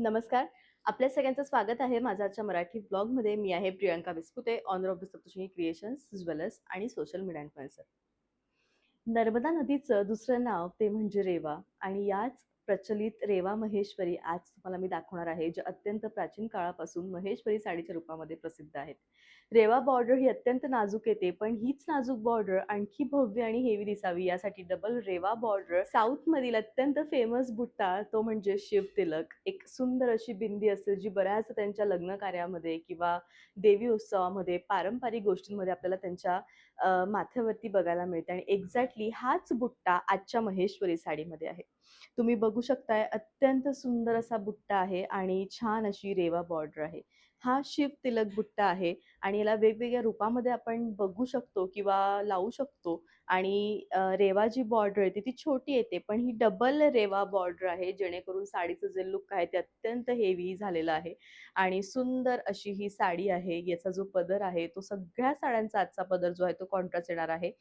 नमस्कार. आपल्या सगळ्यांचं स्वागत आहे माझ्या आजच्या मराठी ब्लॉगमध्ये. मी आहे Priyanka Vispute, owner of the Saptashrungi creations jewellers आणि सोशल मीडिया इन्फ्लुएन्सर. नर्मदा नदीचं दुसरं नाव ते म्हणजे रेवा आणि याच प्रचलित रेवा महेश्वरी आज तुम्हाला मी दाखवणार आहे, जे अत्यंत प्राचीन काळापासून महेश्वरी साडीच्या रूपामध्ये प्रसिद्ध आहेत. रेवा बॉर्डर ही अत्यंत नाजूक येते, पण हीच नाजूक बॉर्डर आणखी भव्य आणि हेवी दिसावी यासाठी डबल रेवा बॉर्डर साऊथ मधील अत्यंत फेमस बुट्टा तो म्हणजे शिव तिलक. एक सुंदर अशी बिंदी असते, जी बऱ्याच त्यांच्या लग्न कार्यामध्ये किंवा देवी उत्सवामध्ये पारंपरिक गोष्टींमध्ये आपल्याला त्यांच्या माथ्यावरती बघायला मिळते आणि एक्झॅक्टली हाच बुट्टा आजच्या महेश्वरी साडीमध्ये आहे. तुम्ही बघू शकताय अत्यंत सुंदर असा बुट्टा आहे आणि छान अशी रेवा बॉर्डर आहे. हा शिव तिलक बुट्टा आहे आणि याला वेगवेगळ्या रूपामध्ये आपण बघू शकतो किंवा लावू शकतो आणि रेवा जी बॉर्डर आहे ती छोटी येते, पण ही डबल रेवा बॉर्डर आहे, जेणेकरून साडीचं जे लुक आहे ते अत्यंत हेवी झालेलं आहे आणि सुंदर अशी ही साडी आहे. याचा जो पदर आहे तो सगळ्या साड्यांचा आजचा पदर जो आहे तो कॉन्ट्रास्ट येणार आहे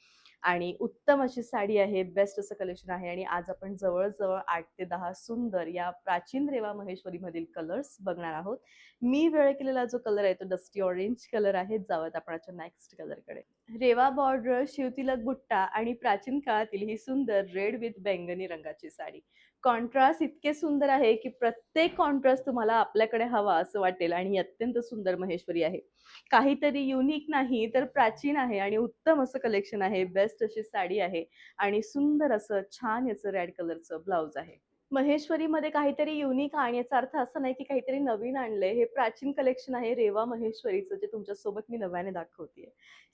आणि उत्तम अशी साडी आहे. बेस्ट असं कलेक्शन आहे आणि आज आपण जवळ-जवळ 8 ते 10 सुंदर या प्राचीन रेवा महेश्वरीमधील कलर्स बघणार आहोत. मी वेअर केलेला जो कलर आहे तो डस्टी ऑरेंज कलर आहे. जाऊयात आपण आजच्या नेक्स्ट कलरकडे. रेवा बॉर्डर, शिवतिलक बुट्टा आणि प्राचीन काळातील ही सुंदर रेड विथ बैंगनी रंगाची साडी. कॉन्ट्रास्ट इतके सुंदर आहे की प्रत्येक कॉन्ट्रास्ट तुम्हाला आपल्याकडे हवा असं वाटेल आणि ही अत्यंत सुंदर महेश्वरी आहे. काहीतरी युनिक नाही तर प्राचीन आहे आणि उत्तम असं कलेक्शन आहे. बेस्ट अशी साडी आहे आणि सुंदर असं छान याचं रेड कलरचं ब्लाउज आहे. महेश्वरीमध्ये काहीतरी युनिक आणि याचा अर्थ असा नाही की काहीतरी नवीन आणलंय. हे प्राचीन कलेक्शन आहे रेवा महेश्वरीचं, जे तुमच्यासोबत मी नव्याने दाखवतेय.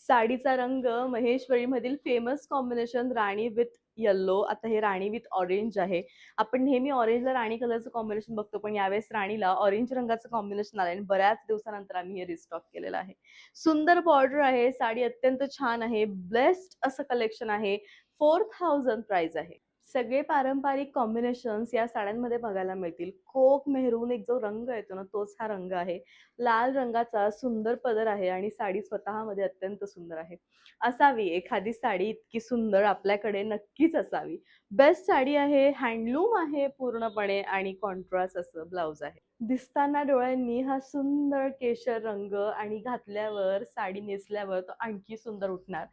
साडीचा रंग महेश्वरीमधील फेमस कॉम्बिनेशन राणी विथ येल्लो. आता हे राणी विथ ऑरेंज आहे. आपण नेहमी ऑरेंजला राणी कलरचं कॉम्बिनेशन बघतो, पण यावेळेस राणीला ऑरेंज रंगाचं कॉम्बिनेशन आलंय आणि बऱ्याच दिवसानंतर आम्ही हे रिस्टॉक केलेलं आहे. सुंदर बॉर्डर आहे. साडी अत्यंत छान आहे. बेस्ट असं कलेक्शन आहे. 4000 प्राइस आहे. सगळे पारंपरिक कॉम्बिनेशन्स या साड्यांमध्ये बघायला मिळतील. कोक मेहरून एक जो रंग येतो ना, तोच हा रंग आहे. लाल रंगाचा सुंदर पदर आहे आणि साडी स्वतःमध्ये अत्यंत सुंदर आहे. असावी एखादी साडी इतकी सुंदर आपल्याकडे नक्कीच असावी. बेस्ट साडी आहे, हँडलूम आहे पूर्णपणे आणि कॉन्ट्रास्ट असं ब्लाउज आहे. दिसताना डोळ्यांनी हा सुंदर केशर रंग आणि घातल्यावर, साडी नेसल्यावर तो आणखी सुंदर उठणार.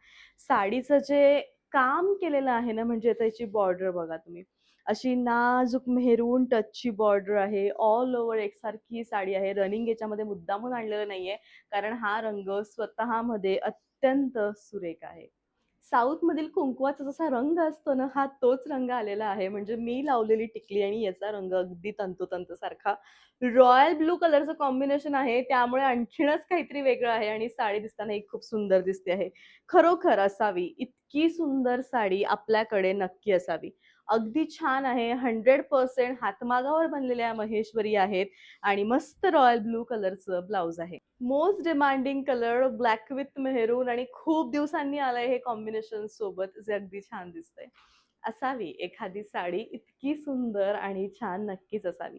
साडीचं जे काम केलेलं आहे ना, म्हणजे त्याची बॉर्डर बघा तुम्ही. अशी नाजूक मेहरून टचची बॉर्डर आहे. ऑल ओव्हर एकसारखी साडी आहे. रनिंग याच्यामध्ये मुद्दामून आणलेलं नाहीये, कारण हा रंग स्वतःमध्ये अत्यंत सुरेख आहे. साऊथमधील कुंकवाचा जसा रंग असतो ना, हा तोच रंग आलेला आहे. म्हणजे मी लावलेली टिकली आणि याचा रंग अगदी तंतोतंत सारखा रॉयल ब्लू कलरचं कॉम्बिनेशन आहे. त्यामुळे आणखीनच काहीतरी वेगळं आहे आणि साडी दिसतानाही खूप सुंदर दिसते आहे. खरोखर असावी, इतकी सुंदर साडी आपल्याकडे नक्की असावी. अगदी छान आहे. 100% हातमागावर बनलेल्या महेश्वरी आहेत आणि मस्त रॉयल ब्लू कलरचं ब्लाउज आहे. Most demanding colour black with maroon आणि खूप दिवसांनी आलंय हे कॉम्बिनेशन सोबत, जे अगदी छान दिसतंय. असावी एखादी साडी इतकी सुंदर आणि छान नक्कीच असावी.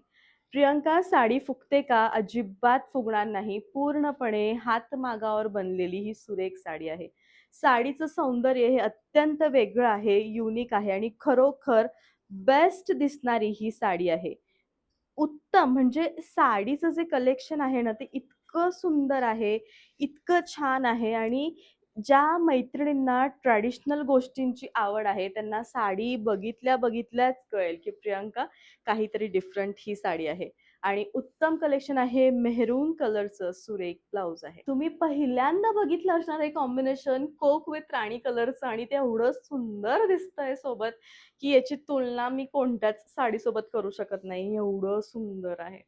प्रियंका, साडी फुगते का? अजिबात फुगणार नाही. पूर्णपणे हातमागावर बनलेली ही सुरेख साडी आहे. साडीचं सौंदर्य हे अत्यंत वेगळं आहे, युनिक आहे आणि खरोखर बेस्ट दिसणारी ही साडी आहे. उत्तम म्हणजे साडीचं जे कलेक्शन आहे ना, ते इतकं सुंदर आहे, इतकं छान आहे आणि ज्या मैत्रिणींना ट्रेडिशनल गोष्टींची आवड आहे, त्यांना साडी बघितल्याच कळेल, की प्रियंका काहीतरी डिफरंट ही साडी आहे. आणि उत्तम कलेक्शन आहे. मेहरून कलरचं सुरेख ब्लाउज आहे. तुम्ही पहिल्यांदा बघितलं असणार हे कॉम्बिनेशन कोक विथ राणी कलरचं आणि ते एवढं सुंदर दिसतंय सोबत, की याची तुलना मी कोणत्याच साडीसोबत करू शकत नाही. एवढं सुंदर आहे.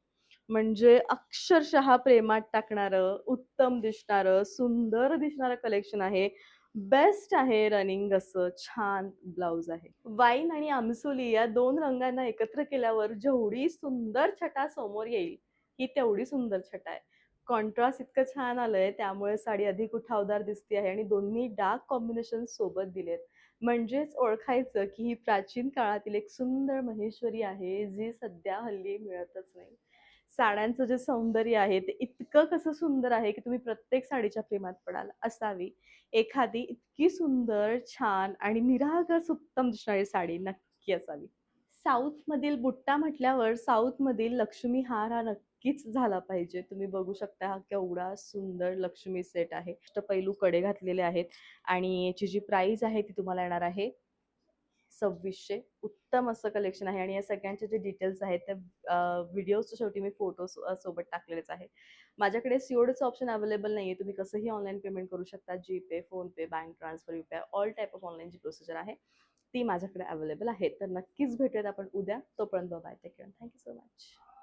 म्हणजे अक्षरशः प्रेमात टाकणारं, उत्तम दिसणारं, सुंदर दिसणारं कलेक्शन आहे. बेस्ट आहे रनिंग असं छान ब्लाउज आहे. वाईन आणि आमसोली या 2 रंगांना एकत्र केल्यावर जेवढी सुंदर छटा समोर येईल, ही तेवढी सुंदर छटा आहे. कॉन्ट्रास्ट इतकं छान आलंय, त्यामुळे साडी अधिक उठावदार दिसते आहे आणि दोन्ही डार्क कॉम्बिनेशन सोबत दिलेत. म्हणजेच ओळखायचं की ही प्राचीन काळातील एक सुंदर महेश्वरी आहे, जी सध्या हल्ली मिळतच नाही. साड्यांचं जे सौंदर्य आहे ते इतकं कसं सुंदर आहे, की तुम्ही प्रत्येक साडीच्या प्रेमात पडाल. असावी एखादी इतकी सुंदर, छान आणि निरागस उत्तम दिसणारी साडी नक्की असावी. साऊथमधील बुट्टा म्हटल्यावर साऊथमधील लक्ष्मी हार हा नक्कीच झाला पाहिजे. तुम्ही बघू शकता हा केवढा सुंदर लक्ष्मी सेट आहे. अष्टपैलू कडे घातलेले आहेत आणि याची जी प्राइस आहे ती तुम्हाला येणार आहे 2600. उत्तम असं कलेक्शन आहे आणि या सगळ्यांचे जे डिटेल्स आहेत त्या व्हिडिओच्या शेवटी मी फोटो सोबत टाकलेलेच आहे. माझ्याकडे सीओडीचं ऑप्शन अवेलेबल नाहीये. तुम्ही कसंही ऑनलाईन पेमेंट करू शकता. GPay, PhonePe, bank transfer, UPI all type of online जी प्रोसिजर आहे ती माझ्याकडे अवेलेबल आहे. तर नक्कीच भेटूयात आपण उद्या. तोपर्यंत bye. Take care. Thank you so much.